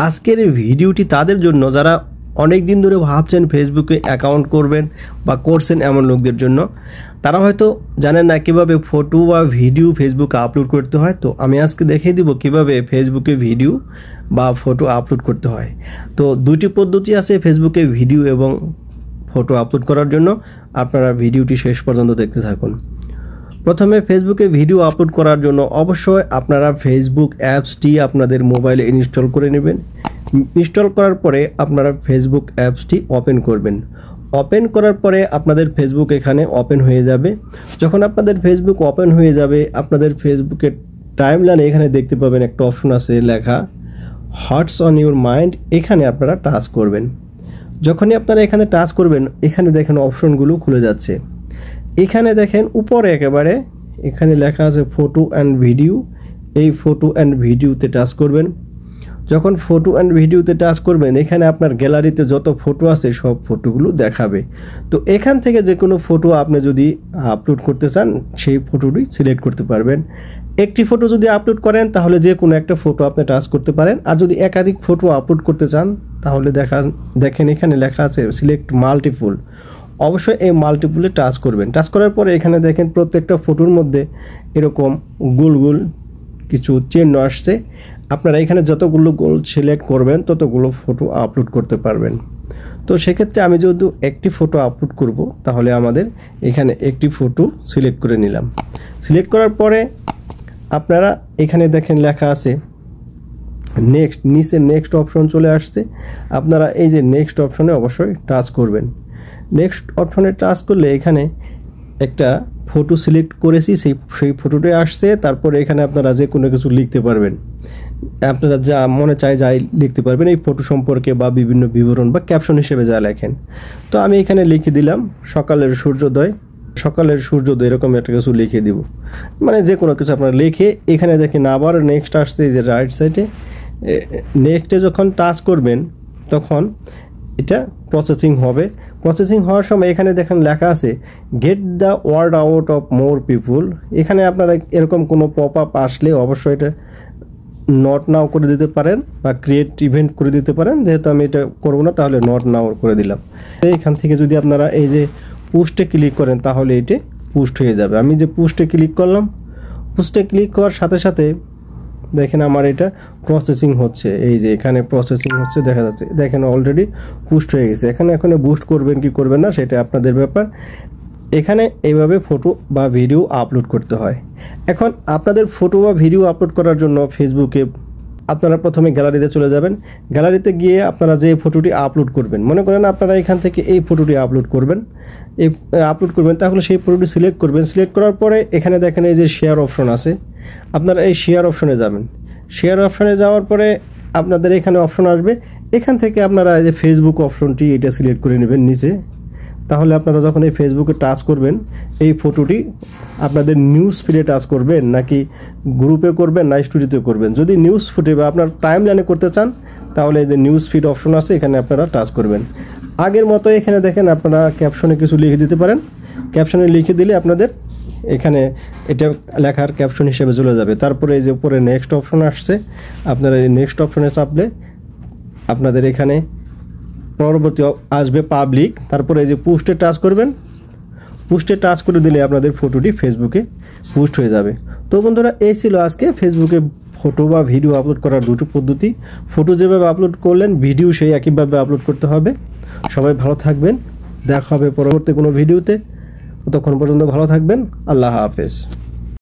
আজকের এই ভিডিওটি তাদের জন্য যারা অনেক দিন ধরে ভাবছেন ফেসবুকে অ্যাকাউন্ট করবেন বা করছেন এমন লোকদের জন্য। তারা হয়তো জানেন না কিভাবে ফটো বা ভিডিও ফেসবুকে আপলোড করতে হয়। তো আমি আজকে দেখিয়ে দিব কিভাবে ফেসবুকে ভিডিও বা ফটো আপলোড করতে হয়। তো দুটি পদ্ধতি আছে ফেসবুকে ভিডিও এবং ফটো আপলোড করার জন্য। আপনারা ভিডিওটি শেষ পর্যন্ত দেখতে থাকুন। প্রথমে ফেসবুকে ভিডিও আপলোড করার জন্য অবশ্যই আপনারা ফেসবুক অ্যাপসটি আপনাদের মোবাইলে ইনস্টল করে নেবেন। ইনস্টল করার পরে আপনারা ফেসবুক অ্যাপসটি ওপেন করবেন। ওপেন করার পরে আপনাদের ফেসবুক এখানে ওপেন হয়ে যাবে। যখন আপনাদের ফেসবুক ওপেন হয়ে যাবে, আপনাদের ফেসবুকের টাইমলাইনে এখানে দেখতে পাবেন একটা অপশন আছে লেখা হোয়াটস অন ইউর মাইন্ড। এখানে আপনারা টাচ করবেন। যখনই আপনারা এখানে টাচ করবেন, এখানে দেখেন অপশনগুলো খুলে যাচ্ছে। এখানে দেখেন উপরে একেবারে এখানে লেখা আছে ফটো অ্যান্ড ভিডিও। এই ফটো অ্যান্ড ভিডিওতে টাচ করবেন। যখন ফটো অ্যান্ড ভিডিওতে টাচ করবেন, এখানে আপনার গ্যালারিতে যত ফটো আছে সব ফটোগুলো দেখাবে। তো এখান থেকে যে কোনো ফটো আপনি যদি আপলোড করতে চান, সেই ফটোটি সিলেক্ট করতে পারবেন। একটি ফটো যদি আপলোড করেন তাহলে যে কোনো একটা ফটো আপনি টাচ করতে পারেন। আর যদি একাধিক ফটো আপলোড করতে চান তাহলে দেখেন এখানে লেখা আছে সিলেক্ট মাল্টিপল। অবশ্যই এই মাল্টিপলে টাচ করবেন। টাচ করার পরে এখানে দেখেন প্রত্যেকটা ফটোর মধ্যে এরকম গোল গোল কিছু চিহ্ন আসছে। আপনারা এখানে যতগুলো গোল সিলেক্ট করবেন ততগুলো ফটো আপলোড করতে পারবেন। তো সেক্ষেত্রে আমি যেহেতু একটি ফটো আপলোড করব, তাহলে আমাদের এখানে একটি ফটো সিলেক্ট করে নিলাম। সিলেক্ট করার পরে আপনারা এখানে দেখেন লেখা আছে নেক্সট, নিচে নেক্সট অপশন চলে আসছে। আপনারা এই যে নেক্সট অপশনে অবশ্যই টাচ করবেন। নেক্সট অপশনে টাচ করলে এখানে একটা ফটো সিলেক্ট করেছি, সেই ফটোটি আসছে। তারপরে এখানে আপনারা যে কোনো কিছু লিখতে পারবেন। আপনারা যা মনে চায় যাই লিখতে পারবেন এই ফটো সম্পর্কে, বা বিভিন্ন বিবরণ বা ক্যাপশন হিসেবে যা লেখেন। তো আমি এখানে লিখে দিলাম সকালের সূর্যোদয়। সকালের সূর্যোদয় এরকম একটা কিছু লিখে দিব, মানে যে কোনো কিছু আপনারা লিখে এখানে দেখেন আবার নেক্সট আসছে যে রাইট সাইডে। নেক্সটে যখন টাচ করবেন তখন এটা প্রসেসিং হবে। প্রসেসিং হওয়ার সময় এখানে দেখেন লেখা আছে get the word out of more people. এখানে আপনারা এরকম কোনো পপ আপ আসলে অবশ্যই এটা নট নাও করে দিতে পারেন বা ক্রিয়েট ইভেন্ট করে দিতে পারেন। যেহেতু আমি এটা করবো না, তাহলে নট নাও করে দিলাম। এখান থেকে যদি আপনারা এই যে পোস্টে ক্লিক করেন তাহলে এটি পোস্ট হয়ে যাবে। আমি যে পোস্টে ক্লিক করলাম, পোস্টে ক্লিক করার সাথে সাথে দেখেন আমার এটা প্রসেসিং হচ্ছে। এই যে এখানে প্রসেসিং হচ্ছে দেখা যাচ্ছে, দেখেন অলরেডি পোস্ট হয়ে গেছে। এখানে বুস্ট করবেন কি করবেন না সেটা আপনাদের ব্যাপার। এখানে এইভাবে ফটো বা ভিডিও আপলোড করতে হয়। এখন আপনাদের ফটো বা ভিডিও আপলোড করার জন্য ফেসবুকে আপনারা প্রথমে গ্যালারিতে চলে যাবেন। গ্যালারিতে গিয়ে আপনারা যে ফটোটি আপলোড করবেন, মনে করেন আপনারা এখান থেকে এই ফটোটি আপলোড করবেন, তাহলে সেই ফটোটি সিলেক্ট করবেন। সিলেক্ট করার পরে এখানে দেখেন এই যে শেয়ার অপশন আছে, আপনারা এই শেয়ার অপশনে যাবেন। শেয়ার অপশনে যাওয়ার পরে আপনাদের এখানে অপশন আসবে। এখান থেকে আপনারা এই যে ফেসবুক অপশনটি এটা সিলেক্ট করে নেবেন নিচে। তাহলে আপনারা যখন এই ফেসবুকে টাচ করবেন, এই ফটোটি আপনাদের নিউজ ফিডে টাচ করবেন নাকি গ্রুপে করবেন না স্টোরিতে করবেন। যদি নিউজ ফিডে বা আপনার টাইম লাইনে করতে চান তাহলে এই যে নিউজ ফিড অপশন আছে, এখানে আপনারা টাচ করবেন। আগের মতো এখানে দেখেন আপনারা ক্যাপশনে কিছু লিখে দিতে পারেন। ক্যাপশনে লিখে দিলে আপনাদের এখানে এটা লেখার ক্যাপশন হিসেবে চলে যাবে। তারপরে এই যে উপরে নেক্সট অপশন আসছে, আপনারা এই নেক্সট অপশনে চাপলে আপনাদের এখানে পরবর্তী আসবে পাবলিক। তারপরে এই যে পোস্টে টাচ করবেন। পোস্টে টাচ করে দিলে আপনাদের ফটোটি ফেসবুকে পোস্ট হয়ে যাবে। তো বন্ধুরা, এই ছিল আজকে ফেসবুকে ফটো বা ভিডিও আপলোড করার দুটো পদ্ধতি। ফটো যেভাবে আপলোড করলেন, ভিডিও সেই একইভাবে আপলোড করতে হবে। সবাই ভালো থাকবেন, দেখা হবে পরবর্তী কোনো ভিডিওতে। ততক্ষণ পর্যন্ত ভালো থাকবেন। আল্লাহ হাফেজ।